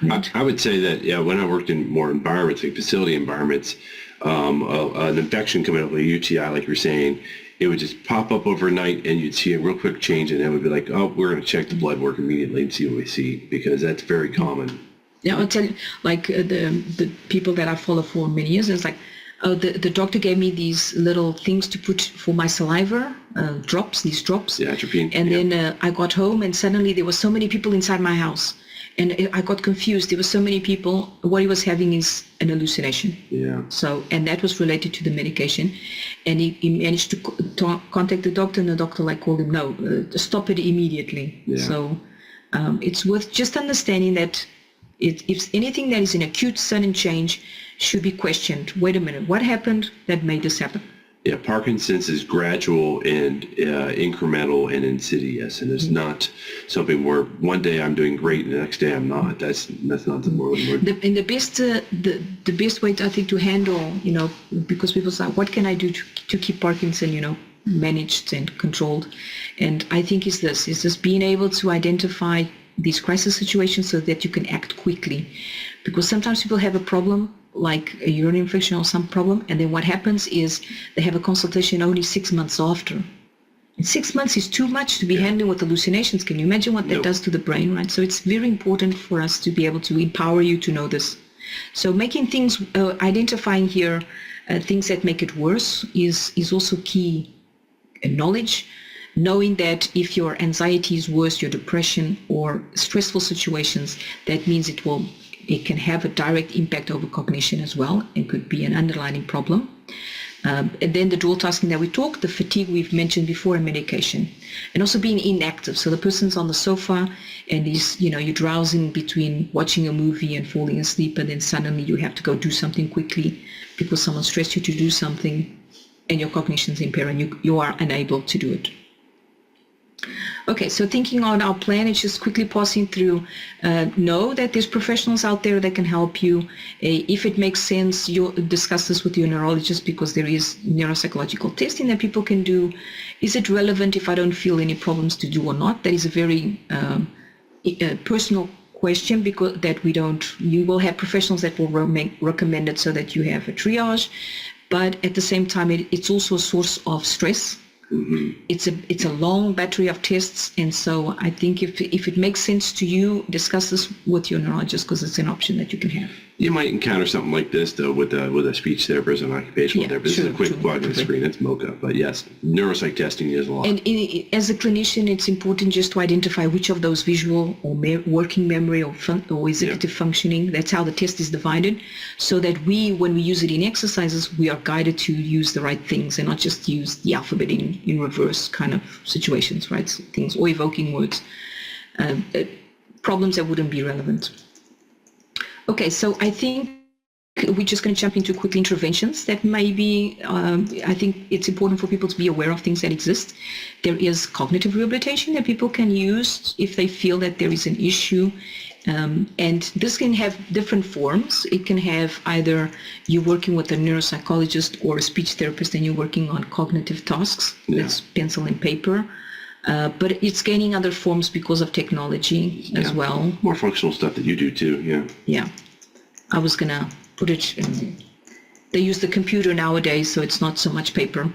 Right? I would say that, when I worked in more environments, like facility environments, an infection coming up with a UTI, like you're saying, it would just pop up overnight and you'd see a real quick change, and it would be like, oh, we're going to check the blood work immediately and see what we see, because that's very common. Yeah, I'll tell you, like the people that I follow for many years, it's like, oh, the doctor gave me these little things to put for my saliva, these drops. Yeah, atropine. And then I got home and suddenly there were so many people inside my house. And I got confused. There were so many people. What he was having is an hallucination. Yeah. So, and that was related to the medication. And he managed to contact the doctor, and the doctor called him, no, stop it immediately. Yeah. So it's worth just understanding that if anything that is an acute sudden change should be questioned. Wait a minute, what happened that made this happen? Yeah, Parkinson's is gradual and incremental and insidious, and it's not something where one day I'm doing great and the next day I'm not. That's not the more. And the best way I think to handle, because people say, what can I do to keep Parkinson, managed and controlled? And I think is this being able to identify these crisis situations so that you can act quickly, because sometimes people have a problem like a urinary infection or some problem, and then what happens is they have a consultation only 6 months after, 6 months is too much to be handling with hallucinations. Can you imagine what that does to the brain, right? So it's very important for us to be able to empower you to know this. So making things, identifying here things that make it worse is also key knowledge. Knowing that if your anxiety is worse, your depression or stressful situations, that means it can have a direct impact over cognition as well and could be an underlying problem. And then the dual tasking that we talked, the fatigue we've mentioned before, and medication. And also being inactive. So the person's on the sofa and you're drowsing between watching a movie and falling asleep, and then suddenly you have to go do something quickly because someone stressed you to do something and your cognition's impaired and you are unable to do it. Okay, so thinking on our plan, it's just quickly passing through, know that there's professionals out there that can help you. If it makes sense, you'll discuss this with your neurologist, because there is neuropsychological testing that people can do. Is it relevant if I don't feel any problems to do or not? That is a very personal question, because you will have professionals that will recommend it so that you have a triage, but at the same time, it's also a source of stress. Mm-hmm. It's a long battery of tests, and so I think if it makes sense to you, discuss this with your neurologist, because it's an option that you can have. You might encounter something like this though with a speech therapist and occupational therapist. This is a quick plug and screen. It's MOCA, but yes, neuropsych testing is a lot. And as a clinician, it's important just to identify which of those visual or working memory or executive functioning. That's how the test is divided, so that when we use it in exercises, we are guided to use the right things and not just use the alphabet in reverse kind of situations, right? So things or evoking words, problems that wouldn't be relevant. Okay, so I think we're just going to jump into quick interventions that maybe, I think it's important for people to be aware of things that exist. There is cognitive rehabilitation that people can use if they feel that there is an issue. And this can have different forms. It can have either you're working with a neuropsychologist or a speech therapist and you're working on cognitive tasks. That's pencil and paper. But it's gaining other forms because of technology as well. More functional stuff that you do too, Yeah. I was going to put it they use the computer nowadays, so it's not so much paper.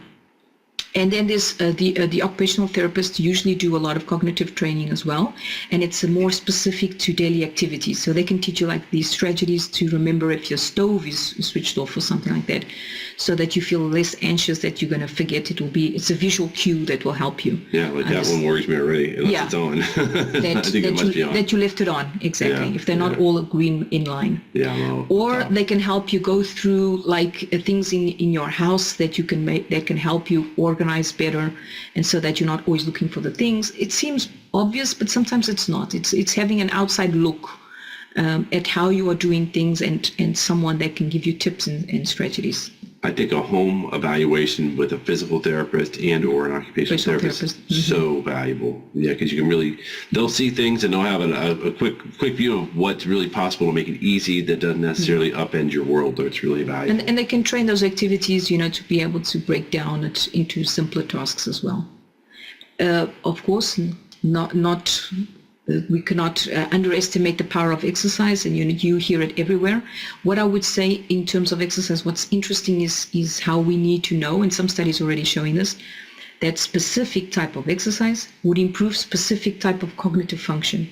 And then there's the occupational therapists usually do a lot of cognitive training as well, and it's more specific to daily activities. So they can teach you like these strategies to remember if your stove is switched off or something like that, so that you feel less anxious that you're going to forget. It's a visual cue that will help you. Yeah, like that one worries me already, unless it's on. I think it must be on. That you left it on, exactly, if they're not all green in line. Or they can help you go through like things in your house that you can make, that can help you organize better, and so that you're not always looking for the things. It seems obvious, but sometimes it's not. It's having an outside look at how you are doing things, and someone that can give you tips and strategies. I think a home evaluation with a physical therapist and or an occupational therapist is so valuable. Yeah, because you can they'll see things and they'll have a quick view of what's really possible to make it easy that doesn't necessarily upend your world, or it's really valuable. And they can train those activities, to be able to break down it into simpler tasks as well. Of course, we cannot underestimate the power of exercise, and you hear it everywhere. What I would say in terms of exercise, what's interesting is how we need to know, and some studies already showing this, that specific type of exercise would improve specific type of cognitive function.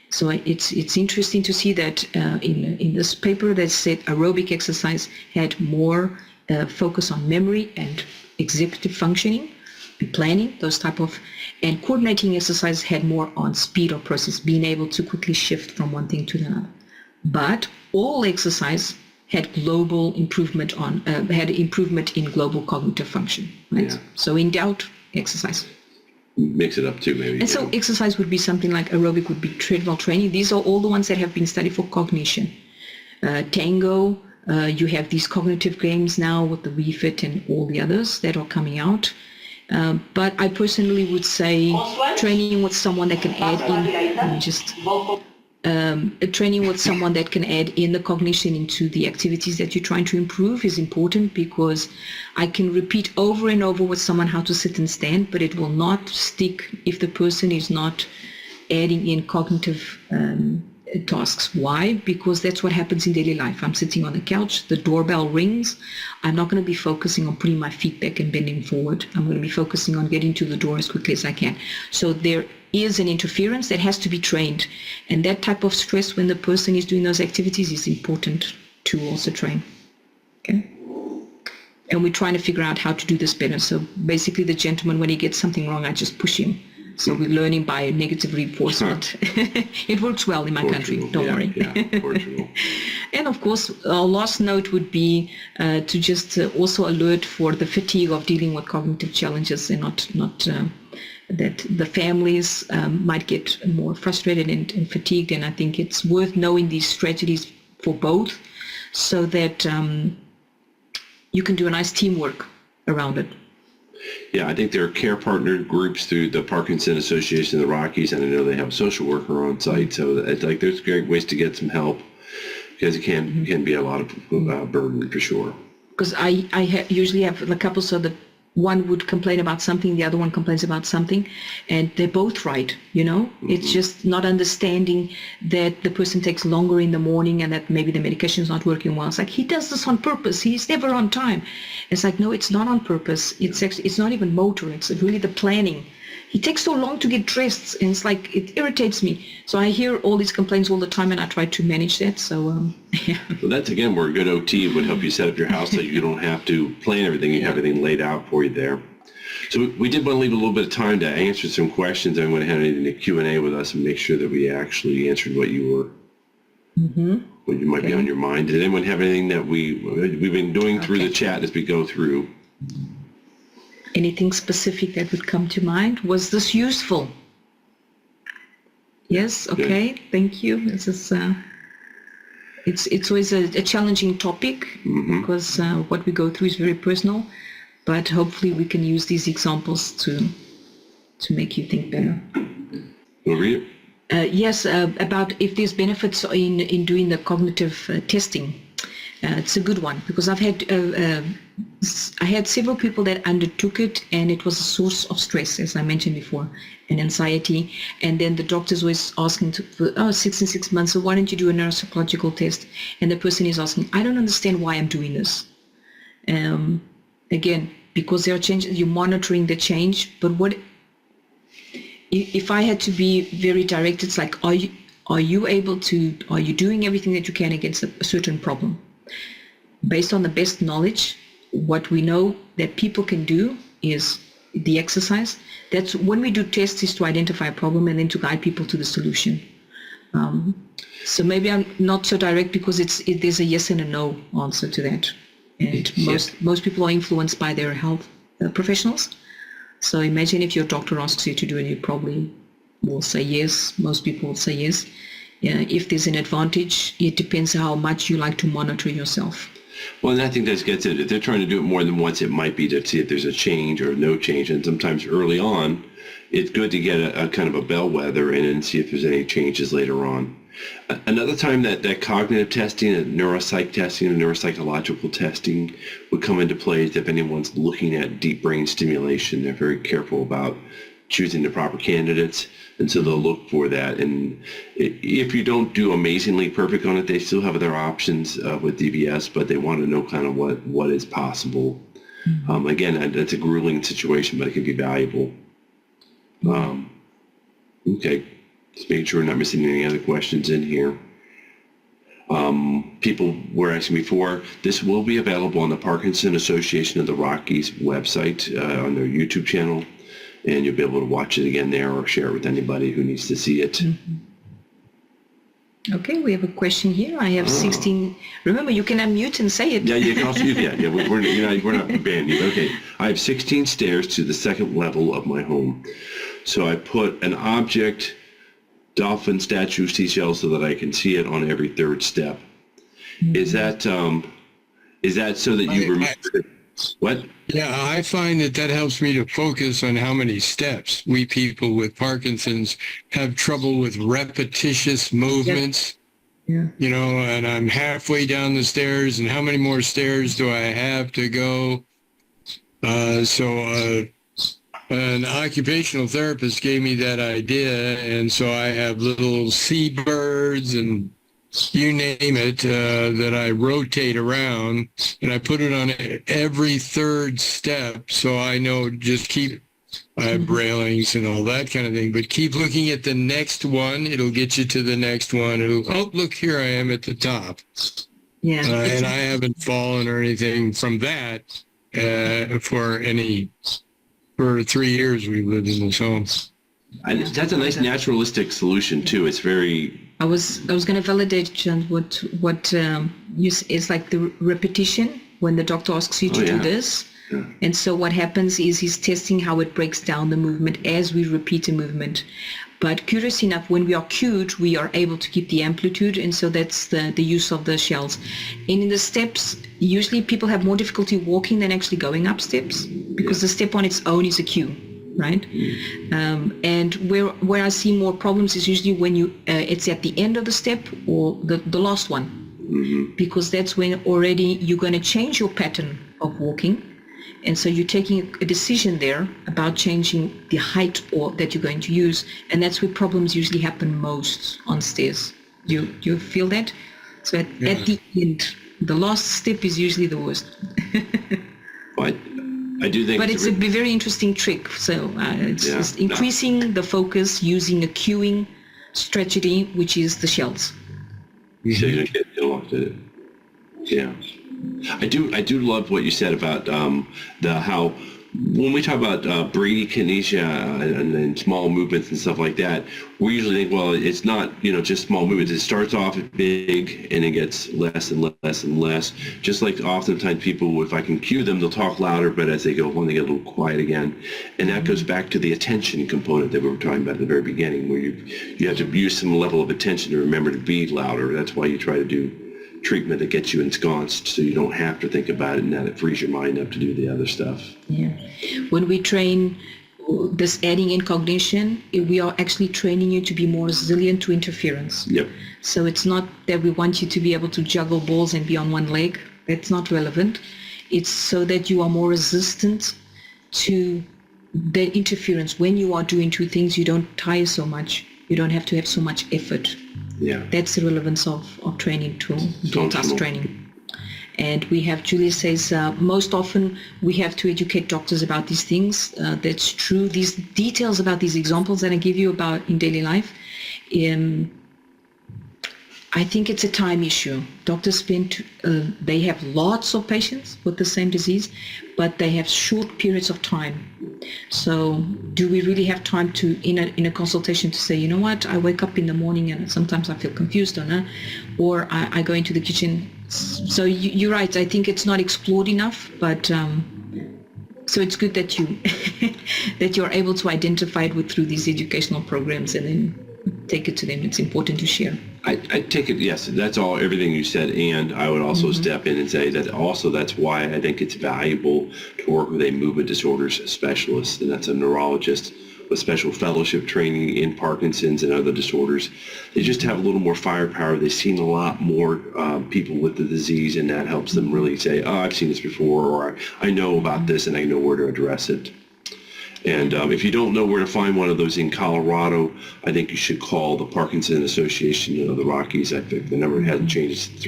So it's interesting to see that in this paper that said aerobic exercise had more focus on memory and executive functioning, and planning, and coordinating exercise had more on speed or process, being able to quickly shift from one thing to another. But all exercise had global improvement had improvement in global cognitive function, right? Yeah. So in doubt, exercise. Mix it up too, maybe. And so exercise would be something like aerobic would be treadmill training. These are all the ones that have been studied for cognition. Tango, you have these cognitive games now with the Wii Fit and all the others that are coming out. But I personally would say training with someone that can add in the cognition into the activities that you're trying to improve is important, because I can repeat over and over with someone how to sit and stand, but it will not stick if the person is not adding in cognitive tasks. Why? Because that's what happens in daily life. I'm sitting on the couch, the doorbell rings. I'm not going to be focusing on putting my feet back and bending forward. I'm going to be focusing on getting to the door as quickly as I can. So there is an interference that has to be trained. And that type of stress when the person is doing those activities is important to also train. Okay. And we're trying to figure out how to do this better. So basically the gentleman, when he gets something wrong, I just push him. So we're learning by negative reinforcement. It works well in my country, don't worry. Yeah, Portugal. And of course, our last note would be to just also alert for the fatigue of dealing with cognitive challenges, and not that the families might get more frustrated and fatigued. And I think it's worth knowing these strategies for both, so that you can do a nice teamwork around it. Yeah, I think there are care partner groups through the Parkinson Association of the Rockies, and I know they have a social worker on site. So it's like there's great ways to get some help, because it can be a lot of burden for sure. Because I usually have a couple, so that one would complain about something, the other one complains about something, and they're both right, you know? Mm-hmm. It's just not understanding that the person takes longer in the morning and that maybe the medication is not working well. It's like, he does this on purpose. He's never on time. It's like, no, it's not on purpose. It's actually, it's not even motor. It's really the planning. He takes so long to get dressed, and it's like, it irritates me. So I hear all these complaints all the time, and I try to manage that. So, yeah. Well, that's, again, where a good OT would help you set up your house so you don't have to plan everything. You have everything laid out for you there. So we did want to leave a little bit of time to answer some questions. I went ahead and did a Q&A with us and make sure that we actually answered what you were, what you might be on your mind. Did anyone have anything that we've been doing through the chat as we go through? Anything specific that would come to mind? Was this useful? Yes. Okay. Good. Thank you. This is it's always a challenging topic, because what we go through is very personal, but hopefully we can use these examples to make you think better. We'll read it. Yes, about if there's benefits in doing the cognitive testing. It's a good one, because I had several people that undertook it, and it was a source of stress, as I mentioned before, and anxiety. And then the doctor's always asking for 6 months, so why don't you do a neuropsychological test? And the person is asking, I don't understand why I'm doing this. Again, because there are changes, you're monitoring the change. But what if I had to be very direct? It's like, are you doing everything that you can against a certain problem? Based on the best knowledge, what we know that people can do is the exercise. That's when we do tests, is to identify a problem and then to guide people to the solution. So maybe I'm not so direct, because there's a yes and a no answer to that. And most people are influenced by their health professionals. So imagine if your doctor asks you to do it, you probably will say yes. Most people will say yes. Yeah, if there's an advantage, it depends how much you like to monitor yourself. Well, and I think that gets it. If they're trying to do it more than once, it might be to see if there's a change or no change. And sometimes early on, it's good to get a kind of a bellwether in and see if there's any changes later on. Another time that cognitive testing and neuropsych testing and neuropsychological testing would come into play is if anyone's looking at deep brain stimulation. They're very careful about choosing the proper candidates, and so they'll look for that. And if you don't do amazingly perfect on it, they still have other options with DBS, but they want to know kind of what is possible. Again, that's a grueling situation, but it can be valuable. Okay, just making sure we're not missing any other questions in here. People were asking before, this will be available on the Parkinson Association of the Rockies website on their YouTube channel. And you'll be able to watch it again there, or share it with anybody who needs to see it. Okay, we have a question here. I have 16. Remember, you can unmute and say it. Yeah, you can also use that. Yeah, we're not banning you. Okay, I have 16 stairs to the second level of my home. So I put an object, dolphin, statue, seashells, so that I can see it on every third step. Is that so that you remember it? What? Yeah, I find that helps me to focus on how many steps. We people with Parkinson's have trouble with repetitious movements. Yeah. You know, and I'm halfway down the stairs, and how many more stairs do I have to go? So an occupational therapist gave me that idea, and so I have little seabirds and you name it that I rotate around, and I put it on every third step, so I know just keep. I have railings and all that kind of thing, but keep looking at the next one. It'll get you to the next one. Oh, look, here I am at the top. Yeah. And I haven't fallen or anything from that for 3 years we've lived in this home. That's a nice naturalistic solution too. It's very. I was going to validate, John, what it's like the repetition when the doctor asks you to do this. Yeah. And so what happens is he's testing how it breaks down the movement as we repeat a movement. But curious enough, when we are cued, we are able to keep the amplitude, and so that's the use of the shells. And in the steps, usually people have more difficulty walking than actually going up steps, because the step on its own is a cue, right? And where I see more problems is usually when it's at the end of the step or the last one, because that's when already you're going to change your pattern of walking. And so you're taking a decision there about changing the height that you're going to use. And that's where problems usually happen most on stairs. You feel that? So at the end, the last step is usually the worst. But I do think it's a very interesting trick. So it's increasing the focus using a cueing strategy, which is the shells. So you don't get lost in it. Yeah. I do love what you said about how when we talk about bradykinesia and small movements and stuff like that, we usually think, well, it's not just small movements. It starts off big and it gets less and less and less. Just like oftentimes people, if I can cue them, they'll talk louder, but as they go on, they get a little quiet again. And that goes back to the attention component that we were talking about at the very beginning, where you have to use some level of attention to remember to be louder. That's why you try to do treatment that gets you ensconced, so you don't have to think about it, and that it frees your mind up to do the other stuff. Yeah. When we train this adding in cognition, we are actually training you to be more resilient to interference. Yep. So it's not that we want you to be able to juggle balls and be on one leg. That's not relevant. It's so that you are more resistant to the interference. When you are doing two things, you don't tire so much. You don't have to have so much effort. Yeah. That's the relevance of training to dual task training. And we have, Julia says, most often we have to educate doctors about these things. That's true. These details about these examples that I give you about in daily life, I think it's a time issue. Doctors they have lots of patients with the same disease, but they have short periods of time. So do we really have time to, in a consultation, to say, you know what, I wake up in the morning and sometimes I feel confused, or I go into the kitchen. So you're right. I think it's not explored enough, but so it's good that you're able to identify it through these educational programs and then take it to them. It's important to share. I take it, yes, that's everything you said, and I would also step in and say that also that's why I think it's valuable to work with a movement disorders specialist, and that's a neurologist with special fellowship training in Parkinson's and other disorders. They just have a little more firepower. They've seen a lot more people with the disease, and that helps them really say, oh, I've seen this before, or I know about this and I know where to address it. And if you don't know where to find one of those in Colorado, I think you should call the Parkinson Association of the Rockies. I think the number hasn't changed. It's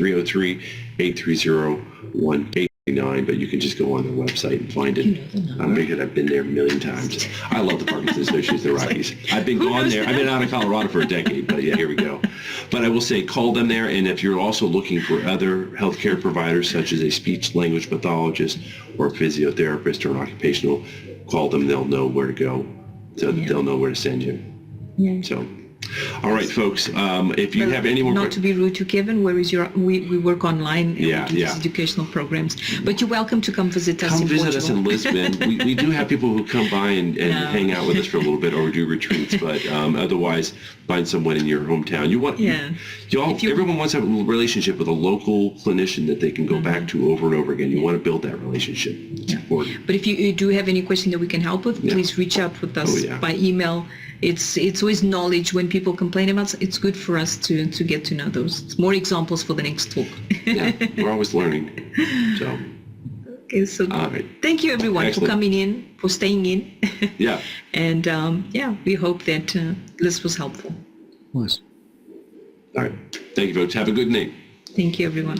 303-830-1839, but you can just go on their website and find it. I've been there a million times. I love the Parkinson Association of the Rockies. I've been gone there. I've been out of Colorado for a decade, but yeah, here we go. But I will say call them there, and if you're also looking for other healthcare providers, such as a speech-language pathologist or a physiotherapist or an occupational, call them, they'll know where to go. So they'll know where to send you. Yeah. So, all right, folks, if you have any more... Not to be rude to Kevin, where is we work online and we do these educational programs. But you're welcome to come visit us in Portugal. Come visit us in Lisbon. we do have people who come by and hang out with us for a little bit or do retreats, but otherwise find someone in your hometown. Everyone wants to have a relationship with a local clinician that they can go back to over and over again. You want to build that relationship. It's important. But if you do have any question that we can help with, please reach out with us by email. It's always knowledge when people complain about it. It's good for us to get to know those. It's more examples for the next talk. Yeah, we're always learning. So, Okay, so All right. thank you everyone Excellent. for coming in, for staying in. Yeah. And we hope that this was helpful. Was. All right. Thank you, folks. Have a good night. Thank you, everyone.